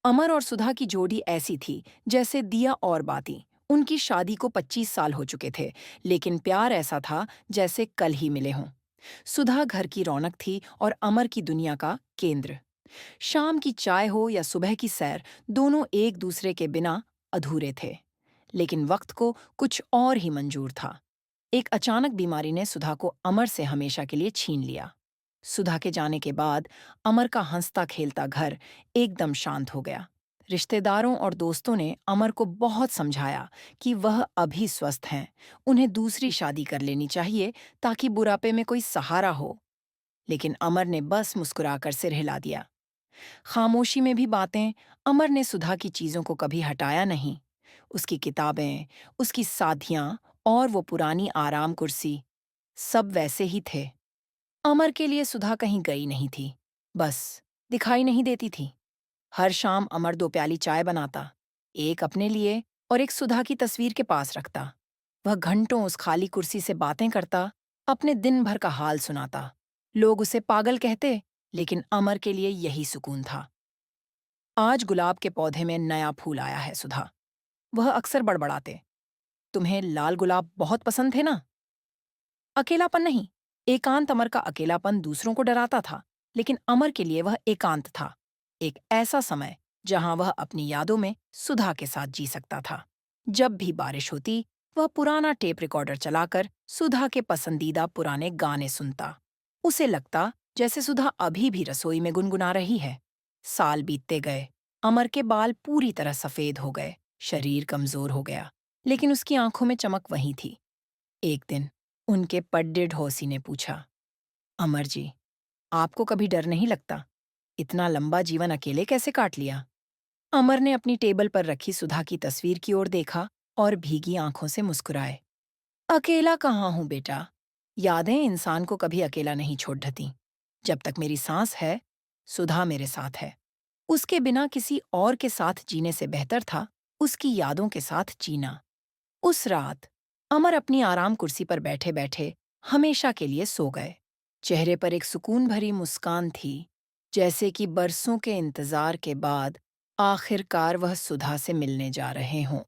अमर और सुधा की जोड़ी ऐसी थी जैसे दिया और बाती। उनकी शादी को 25 साल हो चुके थे, लेकिन प्यार ऐसा था जैसे कल ही मिले हों। सुधा घर की रौनक थी और अमर की दुनिया का केंद्र। शाम की चाय हो या सुबह की सैर, दोनों एक दूसरे के बिना अधूरे थे। लेकिन वक्त को कुछ और ही मंजूर था। एक अचानक बीमारी ने सुधा को अमर से हमेशा के लिए छीन लिया। सुधा के जाने के बाद अमर का हंसता खेलता घर एकदम शांत हो गया। रिश्तेदारों और दोस्तों ने अमर को बहुत समझाया कि वह अभी स्वस्थ हैं, उन्हें दूसरी शादी कर लेनी चाहिए ताकि बुढ़ापे में कोई सहारा हो। लेकिन अमर ने बस मुस्कुराकर सिर हिला दिया। खामोशी में भी बातें। अमर ने सुधा की चीजों को कभी हटाया नहीं। उसकी किताबें, उसकी साथियां और वो पुरानी आराम कुर्सी, सब वैसे ही थे। अमर के लिए सुधा कहीं गई नहीं थी, बस दिखाई नहीं देती थी। हर शाम अमर 2 प्याली चाय बनाता, एक अपने लिए और एक सुधा की तस्वीर के पास रखता। वह घंटों उस खाली कुर्सी से बातें करता, अपने दिन भर का हाल सुनाता। लोग उसे पागल कहते, लेकिन अमर के लिए यही सुकून था। आज गुलाब के पौधे में नया फूल आया है सुधा। वह अक्सर बड़बड़ाते, तुम्हें लाल गुलाब बहुत पसंद थे ना? अकेलापन नहीं, एकांत। अमर का अकेलापन दूसरों को डराता था, लेकिन अमर के लिए वह एकांत था। एक ऐसा समय जहां वह अपनी यादों में सुधा के साथ जी सकता था। जब भी बारिश होती, वह पुराना टेप रिकॉर्डर चलाकर सुधा के पसंदीदा पुराने गाने सुनता। उसे लगता जैसे सुधा अभी भी रसोई में गुनगुना रही है। साल बीतते गए। अमर के बाल पूरी तरह सफेद हो गए, शरीर कमजोर हो गया, लेकिन उसकी आंखों में चमक वही थी। एक दिन उनके पड्डे ढोसी ने पूछा, अमर जी, आपको कभी डर नहीं लगता? इतना लंबा जीवन अकेले कैसे काट लिया? अमर ने अपनी टेबल पर रखी सुधा की तस्वीर की ओर देखा और भीगी आंखों से मुस्कुराए। अकेला कहाँ हूं बेटा। यादें इंसान को कभी अकेला नहीं छोड़ ढती। जब तक मेरी सांस है, सुधा मेरे साथ है। उसके बिना किसी और के साथ जीने से बेहतर था उसकी यादों के साथ जीना। उस रात अमर अपनी आराम कुर्सी पर बैठे बैठे हमेशा के लिए सो गए। चेहरे पर एक सुकून भरी मुस्कान थी, जैसे कि बरसों के इंतजार के बाद आखिरकार वह सुधा से मिलने जा रहे हों।